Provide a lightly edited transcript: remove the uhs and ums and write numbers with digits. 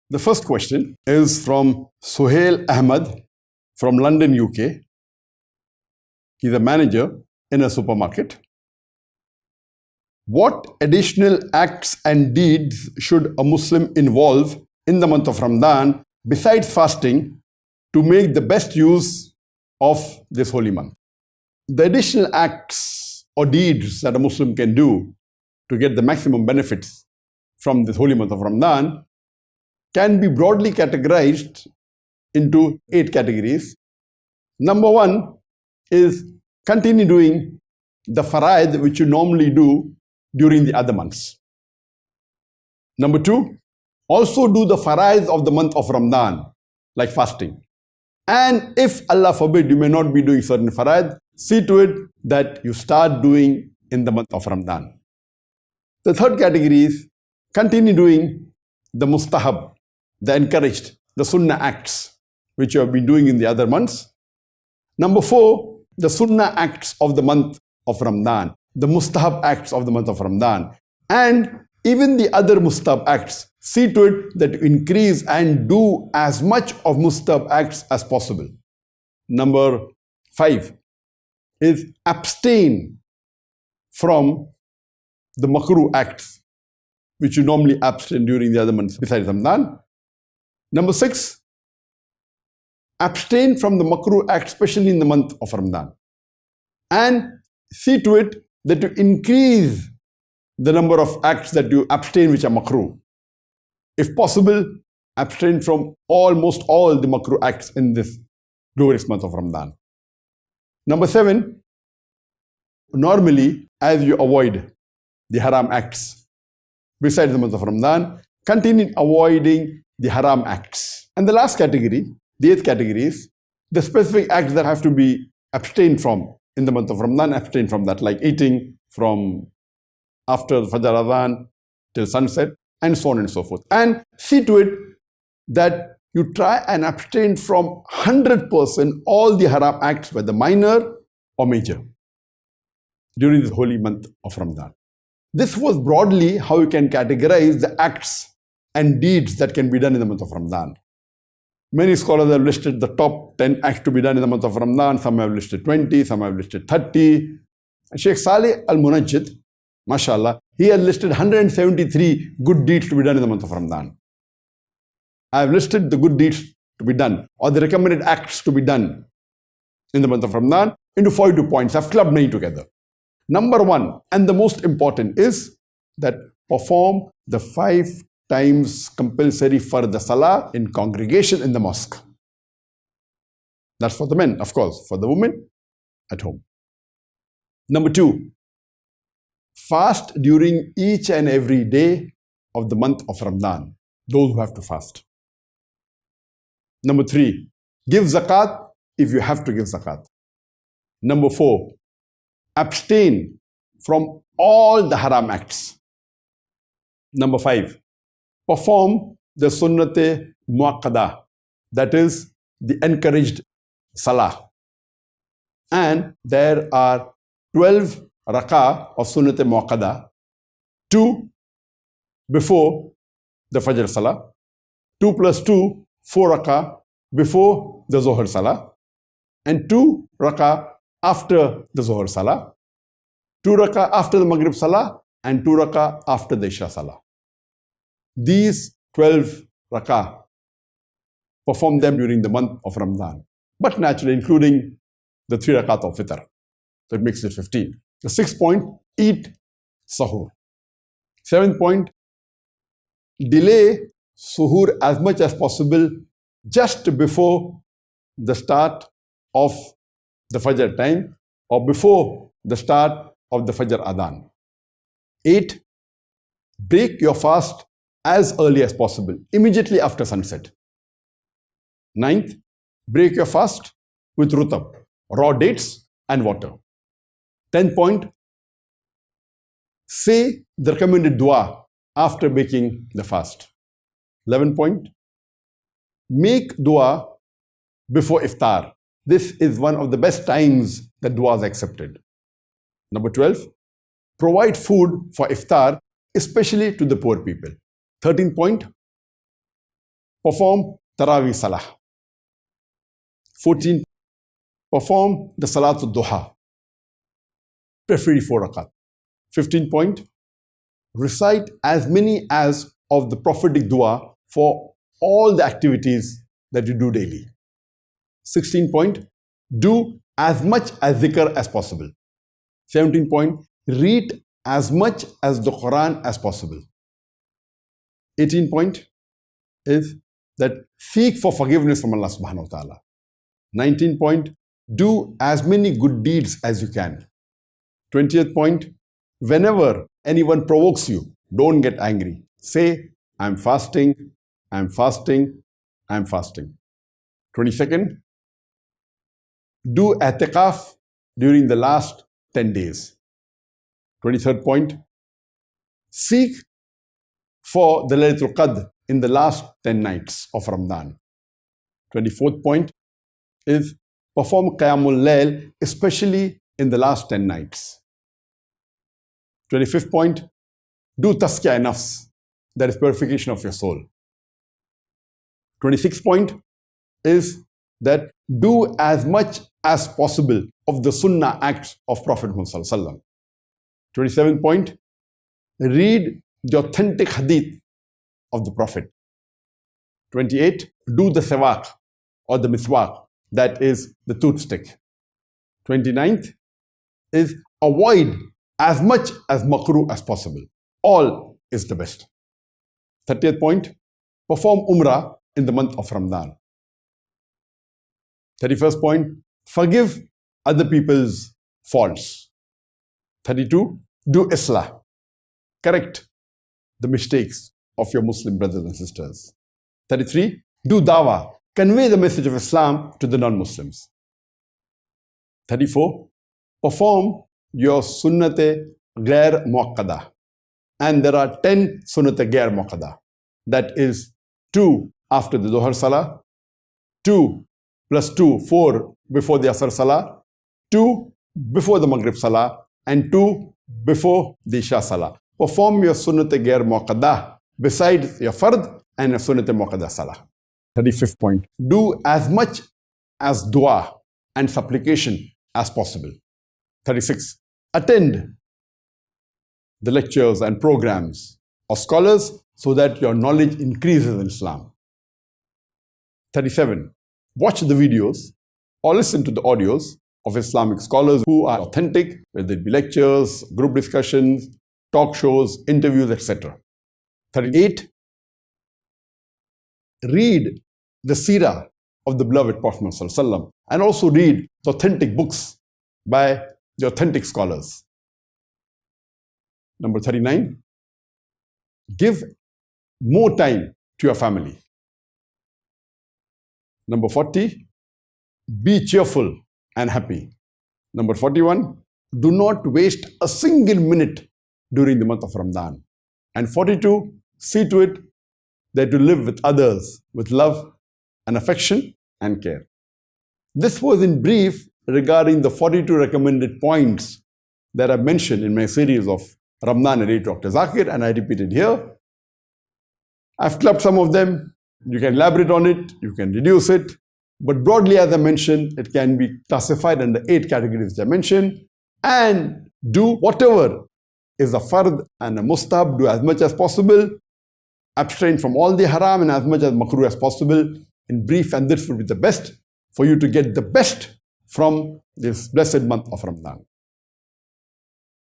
The first question is from Suhail Ahmed from London, UK. He's a manager in a supermarket. What additional acts and deeds should a Muslim involve in the month of Ramadan besides fasting to make the best use of this holy month? The additional acts or deeds that a Muslim can do to get the maximum benefits from this holy month of Ramadan can be broadly categorized into 8 categories. Number 1 is continue doing the faraid which you normally do during the other months. Number 2, also do the faraid of the month of Ramadan, like fasting. And if Allah forbid you may not be doing certain faraid, see to it that you start doing in the month of Ramadan. The third category is continue doing the mustahab, the encouraged, the sunnah acts, which you have been doing in the other months. Number 4, the sunnah acts of the month of Ramadan, the mustahab acts of the month of Ramadan. And even the other mustahab acts, see to it that you increase and do as much of mustahab acts as possible. Number 5 is abstain from the makruh acts, which you normally abstain during the other months besides Ramadan. Number 6, abstain from the makruh act, especially in the month of Ramadan. And see to it that you increase the number of acts that you abstain which are makruh. If possible, abstain from almost all the makruh acts in this glorious month of Ramadan. Number 7, normally as you avoid the haram acts besides the month of Ramadan, continue avoiding the haram acts. And the last category, the 8th category, is the specific acts that have to be abstained from in the month of Ramadan, abstain from that, like eating from after Fajr Adhan till sunset, and so on and so forth. And see to it that you try and abstain from 100% all the haram acts, whether minor or major, during this holy month of Ramadan. This was broadly how you can categorize the acts and deeds that can be done in the month of Ramadan. Many scholars have listed the top 10 acts to be done in the month of Ramadan. Some have listed 20, some have listed 30. Sheikh Saleh Al-Munajjid, mashallah, he has listed 173 good deeds to be done in the month of Ramadan. I have listed the good deeds to be done, or the recommended acts to be done in the month of Ramadan into 42 points. I've clubbed 9 together. Number 1, and the most important, is that perform the 5 times compulsory fard salah in congregation in the mosque. That's for the men, of course. For the women, at home. Number 2, fast during each and every day of the month of Ramadan, those who have to fast. Number 3, give zakat if you have to give zakat. Number 4, abstain from all the haram acts. Number 5, perform the sunnate muakkada, that is the encouraged salah. And there are 12 rakah of sunnate muakkada, 2 before the Fajr salah, 2 plus 2, 4 rakah before the Zohar salah, and 2 rakah after the Zohar salah, 2 rakah after the Maghrib salah, and 2 rakah after the Isha salah. These 12 rakah, perform them during the month of Ramadan, but naturally including the 3 rakat of fitr. So it makes it 15. The 6th point, eat sahur. 7th point, delay suhoor as much as possible just before the start of the Fajr time or before the start of the Fajr Adhan. 8, break your fast as early as possible, immediately after sunset. 9th, break your fast with rutab, raw dates and water. 10th point, say the recommended dua after breaking the fast. 11th point, make dua before iftar. This is one of the best times that dua is accepted. Number 12, provide food for iftar, especially to the poor people. 13th point, perform Tarawih Salah. 14, perform the Salatul Duha, preferably 4 rakat. 15 point, recite as many as of the prophetic dua for all the activities that you do daily. 16 point, do as much as zikr as possible. 17 point, read as much as the Quran as possible. 18 point is that seek for forgiveness from Allah subhanahu wa ta'ala. 19 point, do as many good deeds as you can. 20th point, whenever anyone provokes you, don't get angry. Say, I'm fasting, I'm fasting, I'm fasting. 22nd, do i'tikaf during the last 10 days. 23rd point, seek for the Laylatul Qadr in the last 10 nights of Ramadan. 24th point is perform Qiyamul Layl, especially in the last 10 nights. 25th point, do Tazkiyah nafs, that is purification of your soul. 26th point is that do as much as possible of the Sunnah acts of Prophet Muhammad. 27th point, read the authentic Hadith of the Prophet. 28, do the Sewak or the Miswak, that is the toothstick. 29th is avoid as much as makruh as possible. All is the best. 30th point, perform Umrah in the month of Ramadan. 31st point, forgive other people's faults. 32, do Islah. Correct the mistakes of your Muslim brothers and sisters. 33, do Dawah. Convey the message of Islam to the non-Muslims. 34, perform your Sunnate Ghair Muakkada. And there are 10 Sunnate Ghair Muakkada. That is 2 after the Dhuhr Salah, 2 plus 2, 4 before the Asr Salah, 2 before the Maghrib Salah, and 2 before the Isha Salah. Perform your Sunnate Ghair Muakkada besides your Fard and your Sunnate Muakkada Salah. 35th point, do as much as dua and supplication as possible. 36, attend the lectures and programs of scholars so that your knowledge increases in Islam. 37, watch the videos or listen to the audios of Islamic scholars who are authentic, whether it be lectures, group discussions, talk shows, interviews, etc. 38, read the seerah of the beloved Prophet ﷺ and also read the authentic books by the authentic scholars. Number 39, give more time to your family. Number 40, be cheerful and happy. Number 41, do not waste a single minute during the month of Ramadan. And 42, see to it that you live with others with love and affection and care. This was in brief regarding the 42 recommended points that I mentioned in my series of Ramadan and Dr. Zakir, and I repeated here. I've clubbed some of them. You can elaborate on it, you can reduce it, but broadly, as I mentioned, it can be classified under 8 categories I mentioned, and do whatever is a fard and a mustab, do as much as possible, abstain from all the haram and as much as makruh as possible. In brief, and this would be the best for you to get the best from this blessed month of Ramadan.